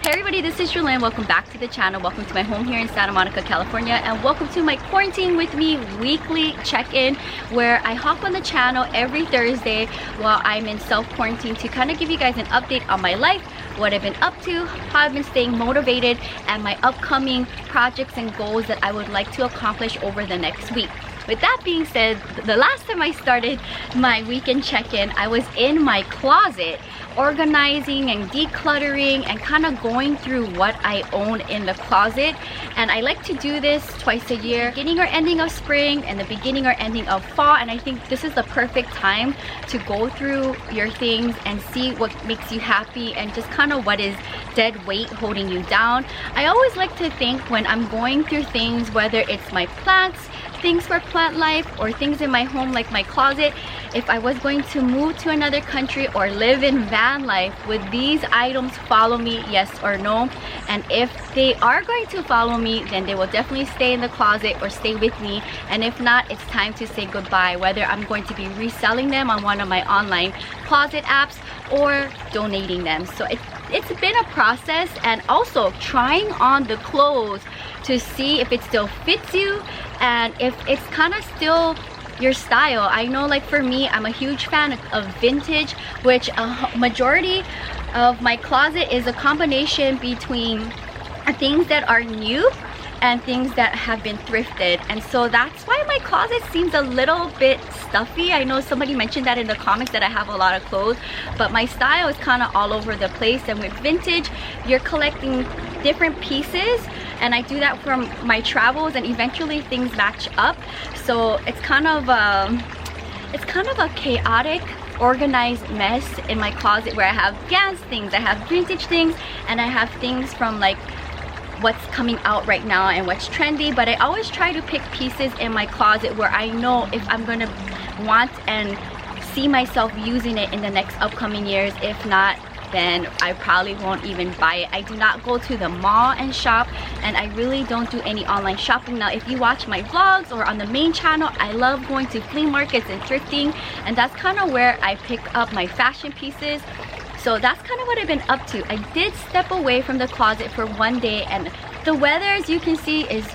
Hey everybody, this is Jewelyn. Welcome back to the channel. Welcome to my home here in Santa Monica, California, and welcome to my Quarantine With Me weekly check-in, where I hop on the channel every Thursday while I'm in self-quarantine to kind of give you guys an update on my life, what I've been up to, how I've been staying motivated, and my upcoming projects and goals that I would like to accomplish over the next week. With that being said, the last time I started my weekend check-in, I was in my closet organizing and decluttering and kind of going through what I own in the closet. And I like to do this twice a year, beginning or ending of spring and the beginning or ending of fall. And I think this is the perfect time to go through your things and see what makes you happy and just kind of what is dead weight holding you down. I always like to think when I'm going through things, whether it's my plants, things for plant life, or things in my home like my closet, if I was going to move to another country or live in van life, would these items follow me, yes or no? And if they are going to follow me, then they will definitely stay in the closet or stay with me. And if not, it's time to say goodbye, whether I'm going to be reselling them on one of my online closet apps or donating them. So it's been a process, and also trying on the clothes to see if it still fits you and if it's kind of still your style. I know, like for me, I'm a huge fan of vintage, which a majority of my closet is a combination between things that are new and things that have been thrifted. And so that's why my closet seems a little bit stuffy. I know somebody mentioned that in the comments, that I have a lot of clothes, but my style is kind of all over the place. And with vintage, you're collecting different pieces, and I do that from my travels, and eventually things match up. So it's kind of a chaotic, organized mess in my closet, where I have Gans things, I have vintage things, and I have things from like what's coming out right now and what's trendy. But I always try to pick pieces in my closet where I know if I'm gonna want and see myself using it in the next upcoming years. If not, then I probably won't even buy it. I do not go to the mall and shop, and I really don't do any online shopping. Now, if you watch my vlogs or on the main channel, I love going to flea markets and thrifting, and that's kind of where I pick up my fashion pieces. So that's kind of what I've been up to. I did step away from the closet for one day, and the weather, as you can see, is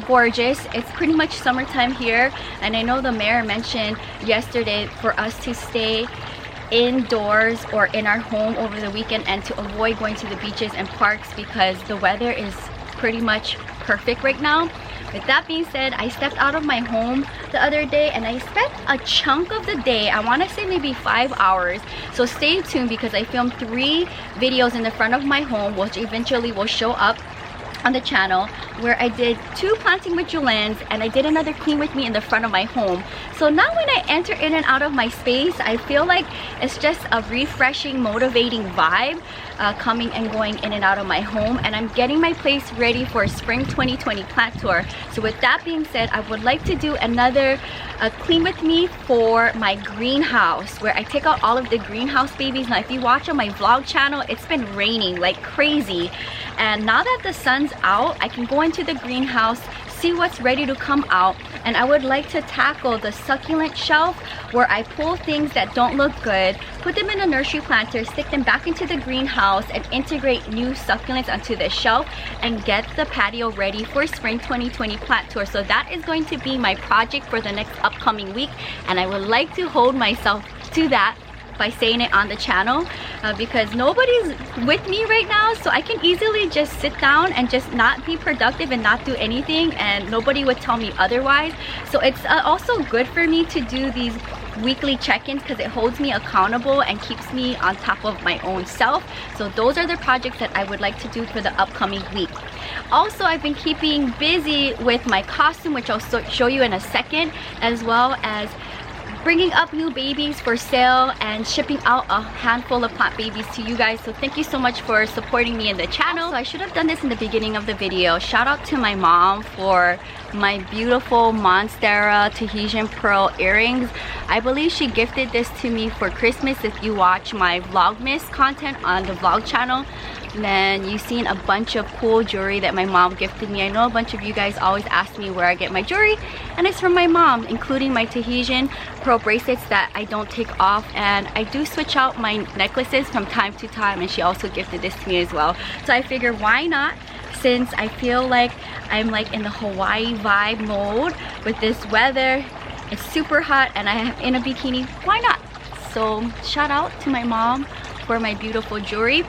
gorgeous. It's pretty much summertime here, and I know the mayor mentioned yesterday for us to stay indoors or in our home over the weekend and to avoid going to the beaches and parks because the weather is pretty much perfect right now. With that being said, I stepped out of my home the other day and I spent a chunk of the day, I want to say maybe 5 hours. So stay tuned, because I filmed 3 videos in the front of my home, which eventually will show up on the channel, where I did 2 planting with Jewelyns and I did another clean with me in the front of my home. So now when I enter in and out of my space, I feel like it's just a refreshing, motivating vibe coming and going in and out of my home, and I'm getting my place ready for a spring 2020 plant tour. So with that being said, I would like to do another clean with me for my greenhouse, where I take out all of the greenhouse babies. Now if you watch on my vlog channel, it's been raining like crazy, and now that the sun's out, I can go into the greenhouse, see what's ready to come out. And I would like to tackle the succulent shelf, where I pull things that don't look good, put them in a nursery planter, stick them back into the greenhouse, and integrate new succulents onto the shelf and get the patio ready for spring 2020 plant tour. So that is going to be my project for the next upcoming week, and I would like to hold myself to that by saying it on the channel, because nobody's with me right now, so I can easily just sit down and just not be productive and not do anything, and nobody would tell me otherwise. So it's also good for me to do these weekly check-ins, because it holds me accountable and keeps me on top of my own self. So those are the projects that I would like to do for the upcoming week. Also, I've been keeping busy with my costume, which I'll show you in a second, as well as bringing up new babies for sale and shipping out a handful of plant babies to you guys. So thank you so much for supporting me in the channel. So I should have done this in the beginning of the video. Shout out to my mom for my beautiful Monstera Tahitian pearl earrings. I believe she gifted this to me for Christmas. If you watch my Vlogmas content on the vlog channel, then you've seen a bunch of cool jewelry that my mom gifted me. I know a bunch of you guys always ask me where I get my jewelry, and it's from my mom, including my Tahitian pearl bracelets that I don't take off, and I do switch out my necklaces from time to time, and she also gifted this to me as well. So I figured, why not, since I feel like I'm like in the Hawaii vibe mode with this weather. It's super hot and I am in a bikini, why not? So shout out to my mom for my beautiful jewelry.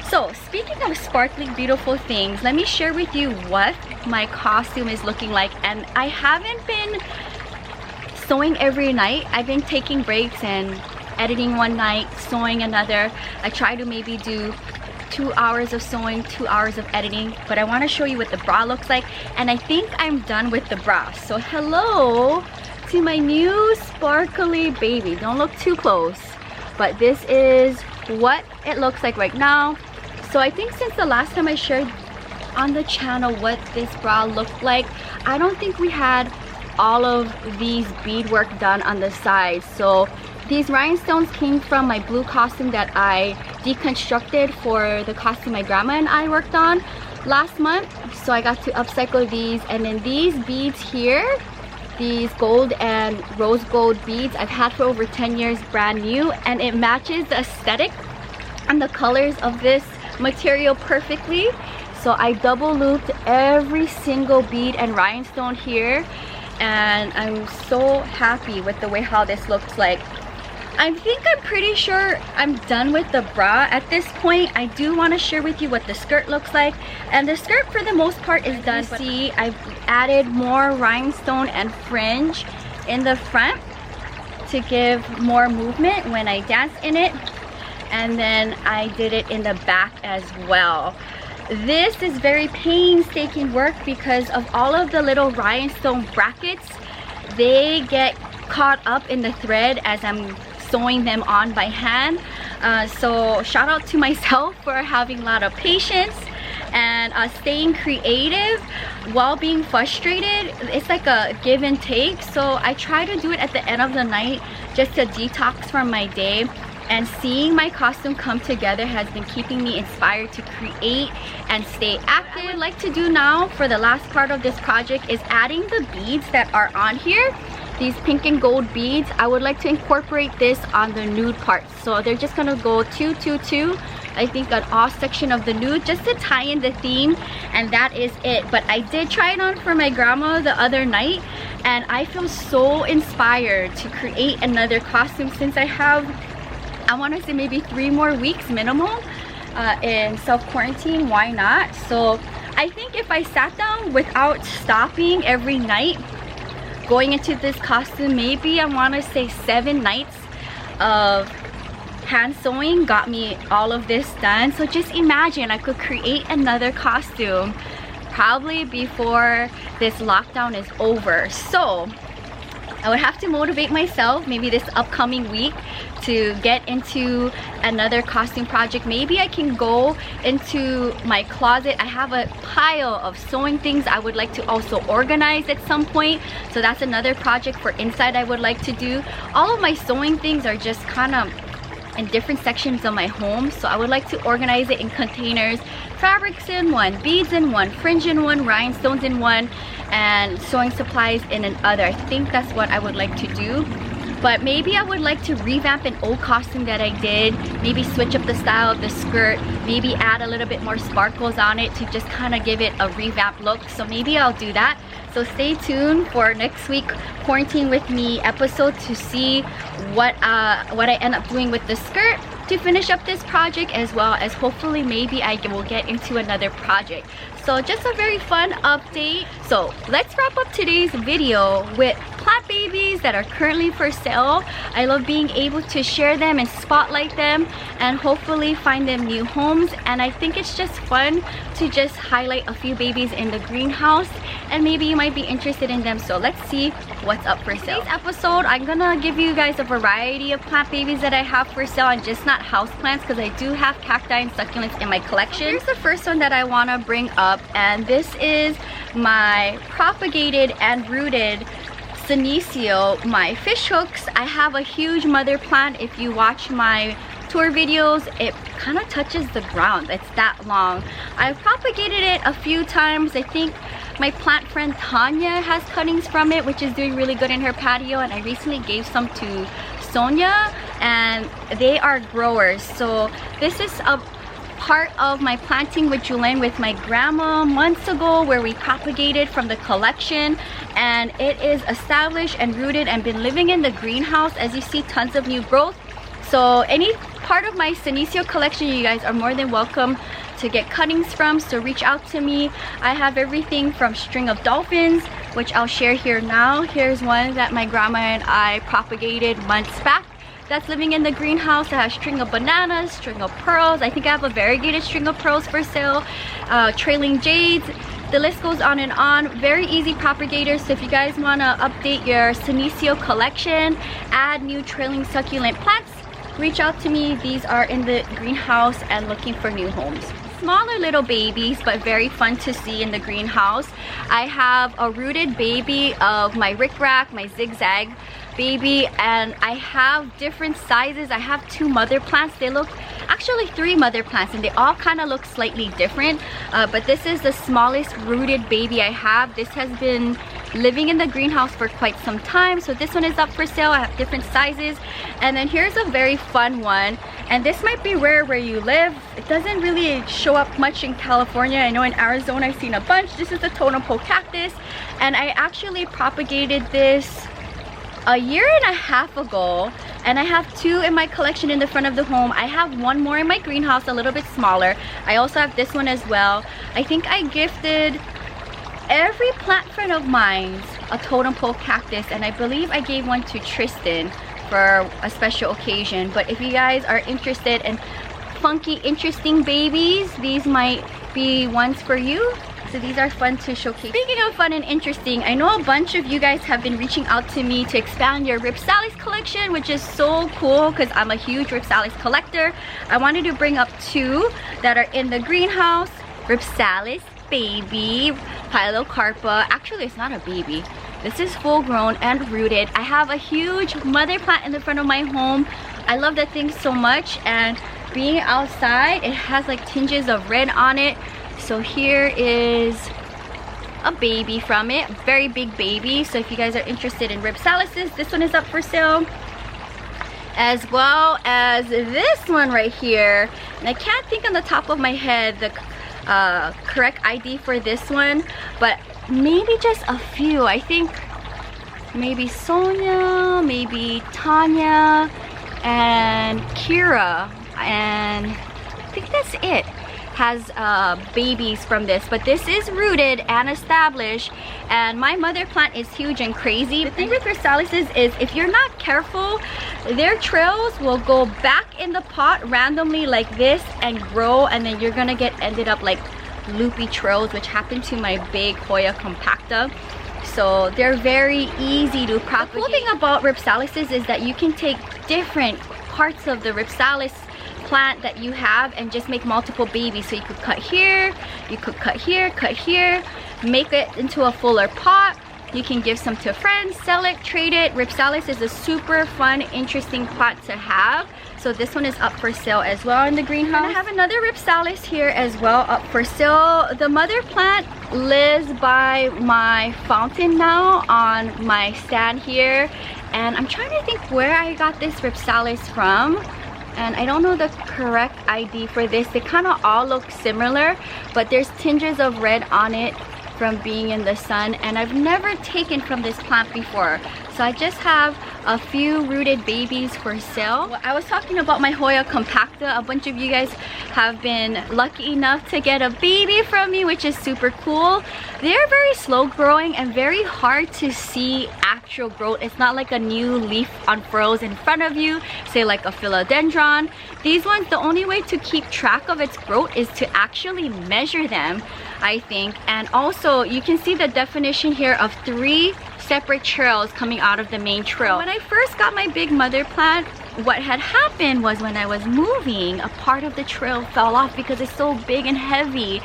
So speaking of sparkling beautiful things, let me share with you what my costume is looking like. And I haven't been sewing every night. I've been taking breaks and editing one night, sewing another. I try to maybe do 2 hours of sewing, 2 hours of editing, but I want to show you what the bra looks like, and I think I'm done with the bra. So hello to my new sparkly baby. Don't look too close, but this is what it looks like right now. So I think since the last time I shared on the channel what this bra looked like, I don't think we had all of these beadwork done on the sides. So these rhinestones came from my blue costume that I deconstructed for the costume my grandma and I worked on last month. So I got to upcycle these, and then these beads here, these gold and rose gold beads, I've had for over 10 years, brand new, and it matches the aesthetic and the colors of this material perfectly. So I double looped every single bead and rhinestone here, and I'm so happy with the way how this looks like. I think I'm pretty sure I'm done with the bra at this point. I do want to share with you what the skirt looks like, and the skirt for the most part is done. See, I've added more rhinestone and fringe in the front to give more movement when I dance in it, and then I did it in the back as well. This is very painstaking work because of all of the little rhinestone brackets. They get caught up in the thread as I'm sewing them on by hand. So shout out to myself for having a lot of patience and staying creative while being frustrated. It's like a give and take. So I try to do it at the end of the night just to detox from my day. And seeing my costume come together has been keeping me inspired to create and stay active. What I would like to do now for the last part of this project is adding the beads that are on here. These pink and gold beads, I would like to incorporate this on the nude parts. So they're just gonna go 2, 2, 2. I think an off section of the nude just to tie in the theme, and that is it. But I did try it on for my grandma the other night, and I feel so inspired to create another costume since I have, I want to say maybe 3 more weeks minimum in self-quarantine. Why not? So I think if I sat down without stopping every night going into this costume, maybe I want to say 7 nights of hand sewing got me all of this done. So just imagine I could create another costume probably before this lockdown is over. So I would have to motivate myself maybe this upcoming week to get into another costume project. Maybe I can go into my closet. I have a pile of sewing things I would like to also organize at some point. So that's another project for inside I would like to do. All of my sewing things are just kind of in different sections of my home. So I would like to organize it in containers. Fabrics in one, beads in one, fringe in one, rhinestones in one, and sewing supplies in another. I think that's what I would like to do. But maybe I would like to revamp an old costume that I did, maybe switch up the style of the skirt, maybe add a little bit more sparkles on it to just kind of give it a revamped look. So maybe I'll do that. So stay tuned for next week quarantine with me episode to see what I end up doing with the skirt to finish up this project, as well as hopefully maybe I will get into another project. So just a very fun update. So let's wrap up today's video with plant babies that are currently for sale. I love being able to share them and spotlight them and hopefully find them new homes. And I think it's just fun to just highlight a few babies in the greenhouse, and maybe you might be interested in them. So let's see what's up for sale. Today's episode, I'm gonna give you guys a variety of plant babies that I have for sale, and just not house plants, because I do have cacti and succulents in my collection. Here's the first one that I want to bring up. up, and this is my propagated and rooted senecio, my fish hooks. I have a huge mother plant. If you watch my tour videos, it kind of touches the ground. It's that long. I've propagated it a few times. I think my plant friend Tanya has cuttings from it, which is doing really good in her patio, and I recently gave some to Sonia, and they are growers. So this is a part of my planting with Jewelyn with my grandma months ago, where we propagated from the collection, and it is established and rooted and been living in the greenhouse. As you see, tons of new growth. So any part of my senecio collection, you guys are more than welcome to get cuttings from, so reach out to me. I have everything from string of dolphins, which I'll share here now. Here's one that my grandma and I propagated months back. That's living in the greenhouse. I have string of bananas, string of pearls. I think I have a variegated string of pearls for sale, trailing jades. The list goes on and on. Very easy propagators. So if you guys want to update your senecio collection, add new trailing succulent plants, reach out to me. These are in the greenhouse and looking for new homes. Smaller little babies, but very fun to see in the greenhouse. I have a rooted baby of my rickrack, my zigzag baby, and I have different sizes. I have 2 mother plants. They look, actually 3 mother plants, and they all kind of look slightly different, but this is the smallest rooted baby I have. This has been living in the greenhouse for quite some time, so this one is up for sale. I have different sizes. And then here's a very fun one, and this might be rare where you live. It doesn't really show up much in California. I know in Arizona I've seen a bunch. This is the totem pole cactus, and I actually propagated this a year and a half ago, and I have 2 in my collection in the front of the home. I have 1 more in my greenhouse, a little bit smaller. I also have this one as well. I think I gifted every plant friend of mine a totem pole cactus, and I believe I gave one to Tristan for a special occasion. But if you guys are interested in funky, interesting babies, these might be ones for you. So these are fun to showcase. Speaking of fun and interesting, I know a bunch of you guys have been reaching out to me to expand your ripsalis collection, which is so cool because I'm a huge ripsalis collector. I wanted to bring up 2 that are in the greenhouse. Ripsalis baby, pilocarpa. Actually, it's not a baby. This is full grown and rooted. I have a huge mother plant in the front of my home. I love that thing so much, and being outside, it has like tinges of red on it. So here is a baby from it, very big baby. So if you guys are interested in ripsalises, this one is up for sale, as well as this one right here. And I can't think on the top of my head the correct ID for this one, but maybe just a few. I think maybe Sonia, maybe Tanya, and Kira, and I think that's it. Has babies from this, but this is rooted and established, and my mother plant is huge and crazy. The thing with ripsalises is if you're not careful, their trails will go back in the pot randomly like this and grow, and then you're gonna get ended up like loopy trails, which happened to my big Hoya compacta. So they're very easy to propagate. The cool thing about ripsalises is that you can take different parts of the ripsalis plant that you have and just make multiple babies. So you could cut here, you could cut here, make it into a fuller pot. You can give some to friends, sell it, trade it. Ripsalis is a super fun, interesting plant to have. So this one is up for sale as well in the greenhouse. And I have another ripsalis here as well up for sale. The mother plant lives by my fountain now on my stand here, and I'm trying to think where I got this ripsalis from. And I don't know the correct ID for this. They kind of all look similar, but there's tinges of red on it from being in the sun, and I've never taken from this plant before. So I just have a few rooted babies for sale. I was talking about my Hoya compacta. A bunch of you guys have been lucky enough to get a baby from me, which is super cool. They're very slow growing and very hard to see actual growth. It's not like a new leaf unfurls in front of you, say like a philodendron. These ones, the only way to keep track of its growth is to actually measure them, I think. And also you can see the definition here of 3 separate trails coming out of the main trail. When I first got my big mother plant, what had happened was when I was moving, a part of the trail fell off because it's so big and heavy.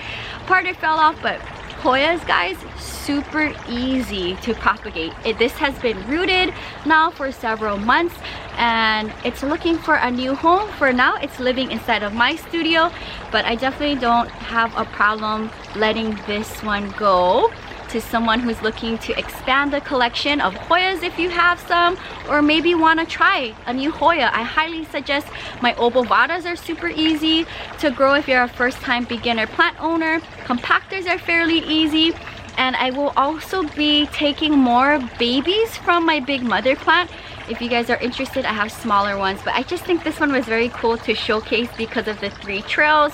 Part of it fell off, but Hoyas, guys, super easy to propagate. This has been rooted now for several months and it's looking for a new home. For now, it's living inside of my studio, but I definitely don't have a problem letting this one go to someone who's looking to expand the collection of Hoyas if you have some, or maybe want to try a new Hoya. I highly suggest my obovadas are super easy to grow if you're a first-time beginner plant owner. Compactors are fairly easy, and I will also be taking more babies from my big mother plant. If you guys are interested, I have smaller ones, but I just think this one was very cool to showcase because of the 3 trails.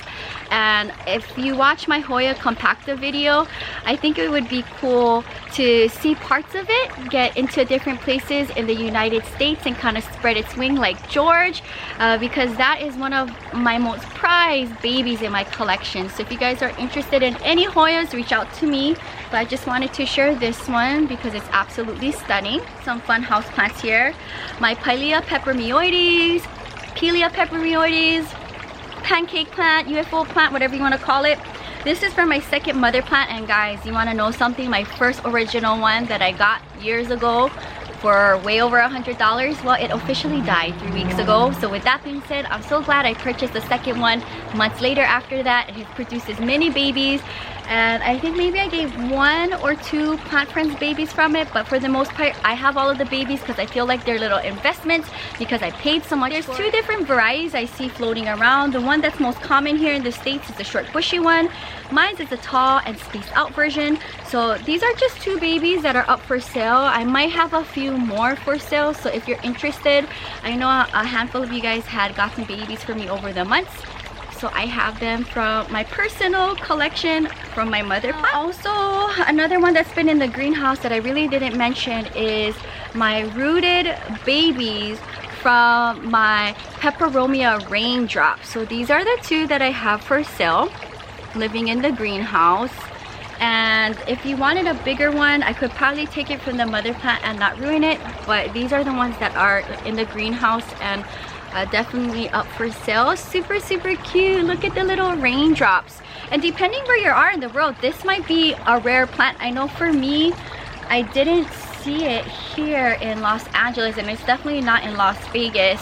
And if you watch my Hoya compacta video, I think it would be cool to see parts of it get into different places in the United States and kind of spread its wing like George, because that is one of my most prized babies in my collection. So if you guys are interested in any Hoyas, reach out to me. But I just wanted to share this one because it's absolutely stunning. Some fun house plants here. My Pilea peppermioides, pancake plant, UFO plant, whatever you want to call it. This is from my second mother plant, and guys, you want to know something? My first original one that I got years ago for way over $100, well, it officially died 3 weeks ago. So with that being said, I'm so glad I purchased the second one months later after that. It has produced as many babies, and I think maybe I gave 1 or 2 plant friends babies from it, but for the most part I have all of the babies because I feel like they're little investments because I paid so much. There's 2 different varieties I see floating around. The one that's most common here in the States is the short bushy one. Mine is a tall and spaced out version. So these are just 2 babies that are up for sale. I might have a few more for sale, so if you're interested, I know a handful of you guys had gotten babies for me over the months, so I have them from my personal collection from my mother plant. Also, another one that's been in the greenhouse that I really didn't mention is my rooted babies from my peperomia raindrops. So these are the 2 that I have for sale living in the greenhouse. And if you wanted a bigger one, I could probably take it from the mother plant and not ruin it, but these are the ones that are in the greenhouse and definitely up for sale. Super cute. Look at the little raindrops. And depending where you are in the world, this might be a rare plant. I know for me, I didn't see it here in Los Angeles, and it's definitely not in Las Vegas.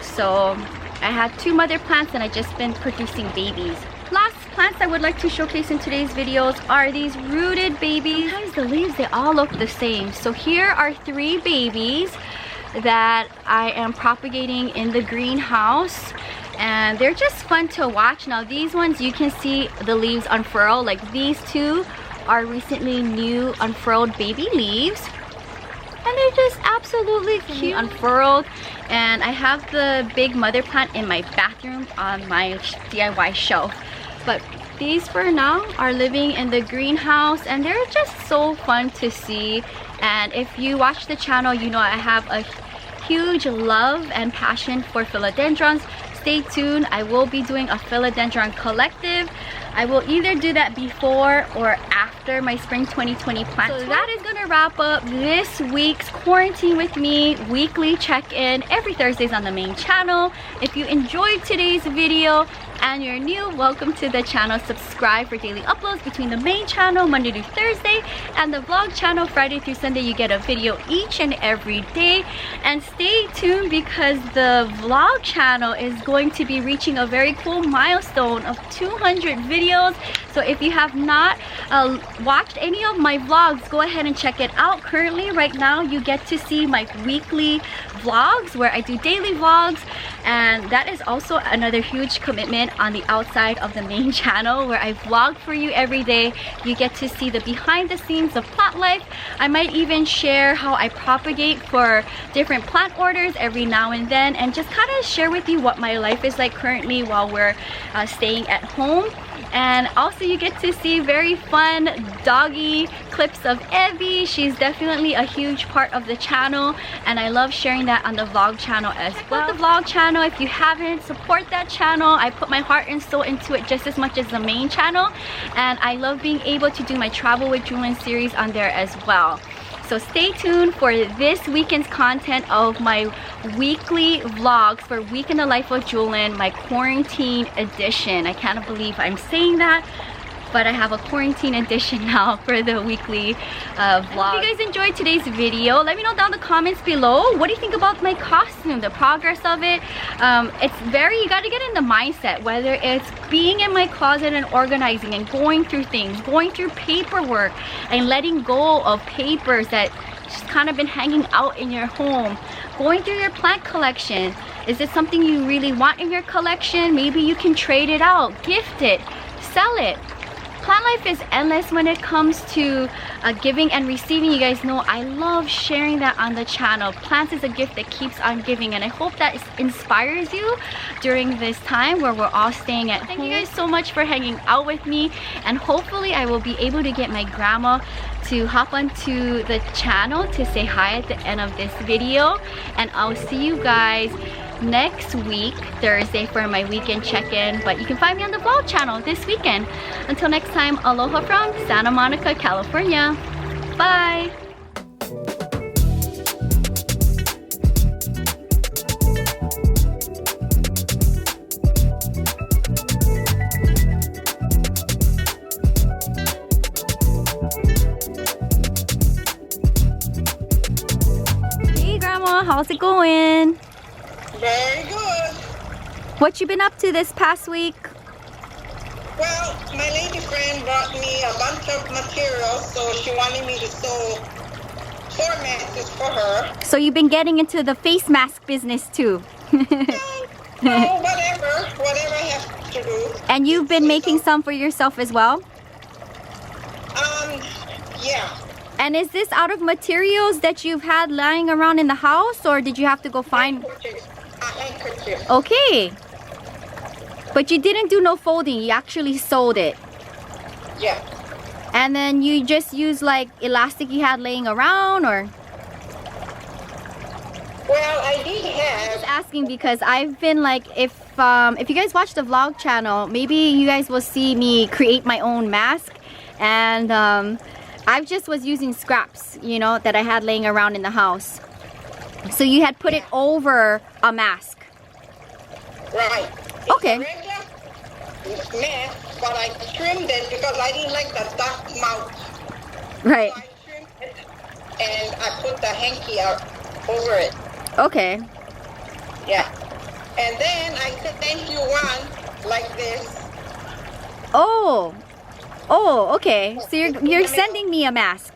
So I had 2 mother plants and I just been producing babies. Last plants I would like to showcase in today's videos are these rooted babies. Sometimes the leaves, they all look the same. So here are 3 babies that I am propagating in the greenhouse, and they're just fun to watch. Now these ones, you can see the leaves unfurl. Like these 2 are recently new unfurled baby leaves, and they're just absolutely cute unfurled. And I have the big mother plant in my bathroom on my DIY shelf, but these for now are living in the greenhouse, and they're just so fun to see. And if you watch the channel, you know I have a huge love and passion for philodendrons. Stay tuned. I will be doing a philodendron collective. I will either do that before or after my spring 2020 plant tour. So that is gonna wrap up this week's Quarantine with Me weekly check-in every Thursdays on the main channel. If you enjoyed today's video and you're new, welcome to the channel. Subscribe for daily uploads between the main channel Monday to Thursday and the vlog channel Friday through Sunday. You get a video each and every day. And stay tuned because the vlog channel is going to be reaching a very cool milestone of 200 videos. So if you have not watched any of my vlogs, go ahead and check it out. Currently, right now, you get to see my weekly vlogs where I do daily vlogs, and that is also another huge commitment on the outside of the main channel where I vlog for you every day. You get to see the behind the scenes of plant life. I might even share how I propagate for different plant orders every now and then, and just kind of share with you what my life is like currently while we're staying at home. And also you get to see very fun doggy clips of Evie. She's definitely a huge part of the channel, and I love sharing that on the vlog channel as well. The vlog channel, if you haven't, support that channel. I put my heart and soul into it just as much as the main channel, and I love being able to do my Travel with Jewelyn series on there as well. So stay tuned for this weekend's content of my weekly vlogs for Week in the Life of Jewelyn, my quarantine edition. I can't believe I'm saying that, but I have a quarantine edition now for the weekly vlog. If you guys enjoyed today's video, let me know down in the comments below. What do you think about my costume, the progress of it? You gotta get in the mindset, whether it's being in my closet and organizing and going through things, going through paperwork and letting go of papers that just kind of been hanging out in your home, going through your plant collection. Is it something you really want in your collection? Maybe you can trade it out, gift it, sell it. Plant life is endless when it comes to giving and receiving. You guys know I love sharing that on the channel. Plants is a gift that keeps on giving, and I hope that inspires you during this time where we're all staying at home. Thank you guys so much for hanging out with me, and hopefully I will be able to get my grandma to hop onto the channel to say hi at the end of this video. And I'll see you guys next week, Thursday, for my weekend check-in. But you can find me on the vlog channel this weekend. Until next time, aloha from Santa Monica, California. Bye! Hey Grandma, how's it going? Very good. What you been up to this past week? Well, my lady friend brought me a bunch of materials, so she wanted me to sew 4 masks for her. So you've been getting into the face mask business too. No, whatever I have to do. And you've been making some for yourself as well? Yeah. And is this out of materials that you've had lying around in the house, or did you have to go find? Handkerchief. Okay. But you didn't do no folding, you actually sewed it. Yeah. And then you just use like elastic you had laying around, or? Well, I did have. Just asking because I've been like, if you guys watch the vlog channel, maybe you guys will see me create my own mask. And I just was using scraps, you know, that I had laying around in the house. So you had put it over a mask. Right. Okay. It's a regular mask, but I trimmed it because I didn't like the dark mouth. Right. So I trimmed it and I put the hanky out over it. Okay. Yeah. And then I sent you one like this. Oh. Oh, okay. So you're sending me a mask.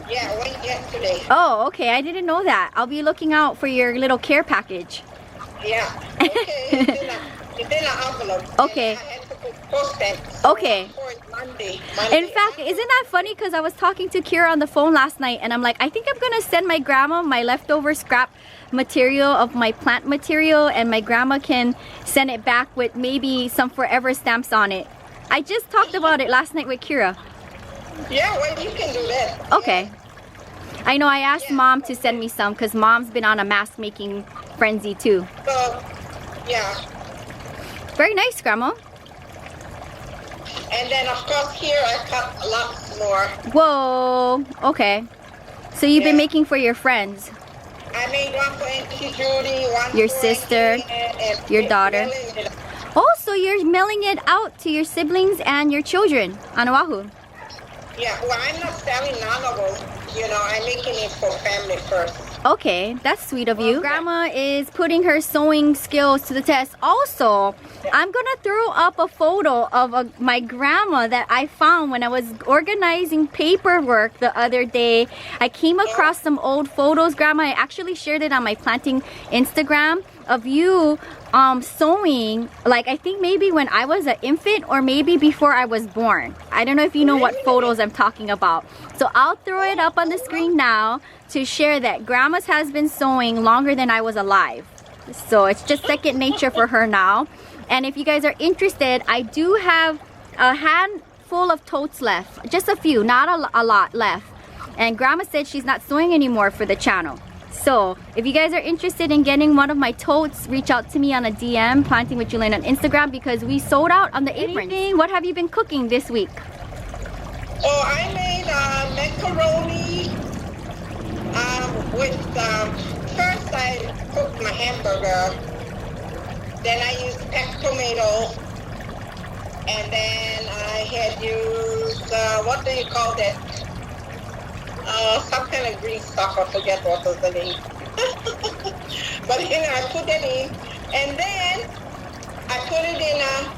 Yeah, I went yesterday. Oh, okay. I didn't know that. I'll be looking out for your little care package. Yeah. Okay. It's in an envelope. Okay. And I had to put post stamps. So Okay. for it Monday. In fact, isn't that funny? Because I was talking to Kira on the phone last night, and I'm like, I think I'm going to send my grandma my leftover scrap material of my plant material, and my grandma can send it back with maybe some forever stamps on it. I just talked about it last night with Kira. Yeah, well, you can do that. Okay. I know I asked Mom to send me some because Mom's been on a mask making frenzy too. So, yeah. Very nice, Grandma. And then, of course, here I cut lots more. Whoa. Okay. So you've been making for your friends. I made one for Auntie Judy, one Your for sister, and your daughter. Oh, so you're mailing it out to your siblings and your children on Oahu. Yeah, well, I'm not selling none of them. You know, I'm making it for family first. Okay, that's sweet of you. Grandma is putting her sewing skills to the test. Also, I'm gonna throw up a photo of my grandma that I found when I was organizing paperwork the other day. I came across some old photos, Grandma. I actually shared it on my planting Instagram of you sewing, like I think maybe when I was an infant or maybe before I was born. I don't know if you know what photos I'm talking about. So I'll throw it up on the screen now to share that Grandma's has been sewing longer than I was alive. So it's just second nature for her now. And if you guys are interested, I do have a handful of totes left. Just a few, not a lot left. And Grandma said she's not sewing anymore for the channel. So if you guys are interested in getting one of my totes, reach out to me on a DM, Planting with Jewelyn on Instagram, because we sold out on the aprons. What have you been cooking this week? Oh, I made macaroni First I cooked my hamburger. Then I used pepped tomato. And then I had used, what do you call that? Some kind of green stuff. I forget what was the name. But I put it in. And then I put it in a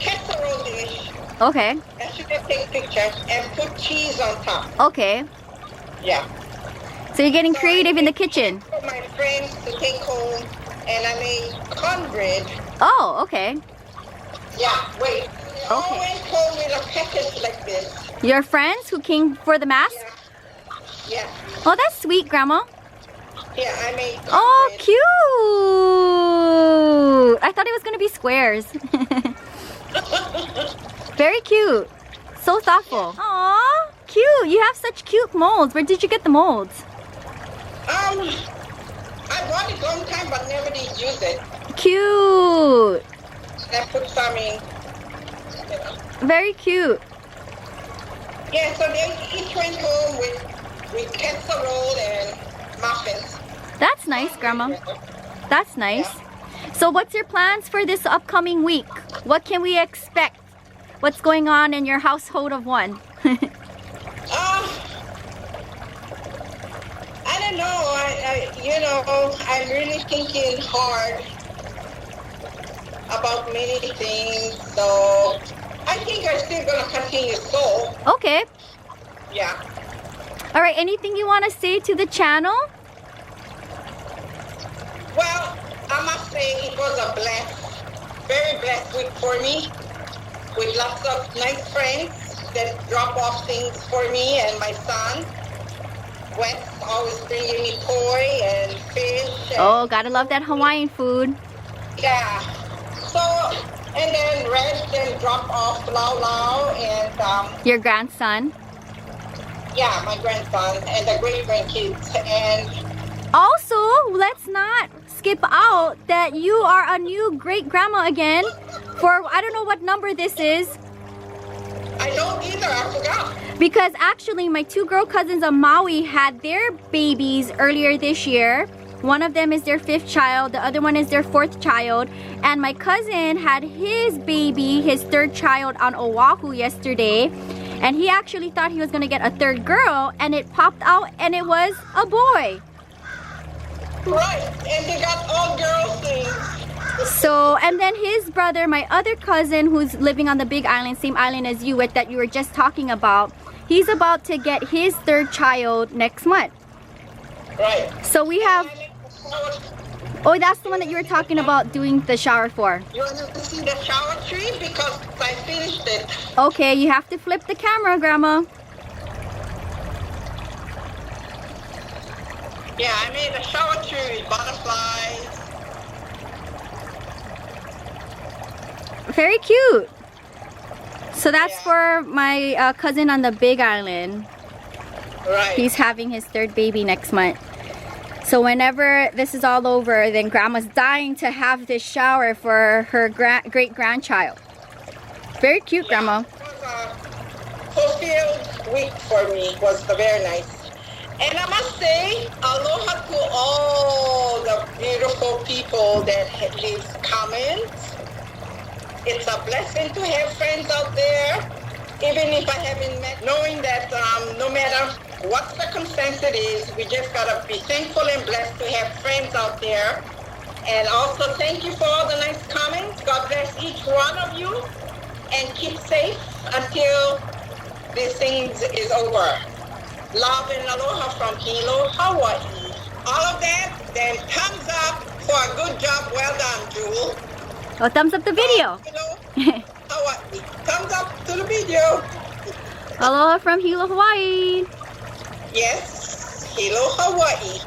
casserole dish. Okay. I should have taken pictures and put cheese on top. Okay. Yeah. So you're getting creative in the kitchen. For my friends to take home, and I made cornbread. Oh, okay. Yeah, wait. I went home with a package like this. Your friends who came for the mass? Yeah. Oh, that's sweet, Grandma. Yeah, I made cornbread. Oh, cute. I thought it was going to be squares. Very cute. So thoughtful. Aw, cute. You have such cute molds. Where did you get the molds? I bought it long time, but never did use it. Cute. I put some in. Very cute. Yeah, so they each went home with casserole and muffins. That's nice, Grandma. That's nice. So what's your plans for this upcoming week? What can we expect? What's going on in your household of one? I don't know. I'm really thinking hard about many things. So I think I'm still going to continue sew. Okay. Yeah. All right. Anything you want to say to the channel? Well, I must say it was a very blessed week for me, with lots of nice friends that drop off things for me and my son. Wes always bringing me koi and fish. Oh, gotta love that Hawaiian food. Yeah. So, and then Red then drop off Lau and your grandson. Yeah, my grandson and the great grandkids. And also, let's not skip out that you are a new great grandma again. For I don't know what number this is. I don't either. I forgot. Because actually, my two girl cousins on Maui had their babies earlier this year. One of them is their 5th child. The other one is their 4th child. And my cousin had his baby, his 3rd child on Oahu yesterday. And he actually thought he was going to get a 3rd girl. And it popped out and it was a boy. Right. And they got all girls things. So, and then his brother, my other cousin who's living on the Big Island, same island as you, that you were just talking about, he's about to get his 3rd child next month. Right. So we have... Oh, that's the one that you were talking about doing the shower for. You want to see the shower tree? Because I finished it. Okay, you have to flip the camera, Grandma. Yeah, I made a shower tree with butterflies. Very cute. So that's for my cousin on the Big Island. Right. He's having his 3rd baby next month. So whenever this is all over, then Grandma's dying to have this shower for her great-grandchild. Very cute, Grandma. It was a fulfilled week for me. It was very nice. And I must say, aloha to all the beautiful people that leave comments. It's a blessing to have friends out there, even if I haven't met, knowing that no matter what circumstance it is, we just gotta be thankful and blessed to have friends out there. And also thank you for all the nice comments. God bless each one of you and keep safe until this thing is over. Love and aloha from Hilo, Hawaii. All of that, then thumbs up for a good job. Well done, Jewel. Oh, thumbs up the video. Hawaii. Thumbs up to the video. Aloha from Hilo, Hawaii. Yes, Hilo, Hawaii.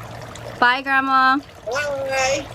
Bye, Grandma. Bye.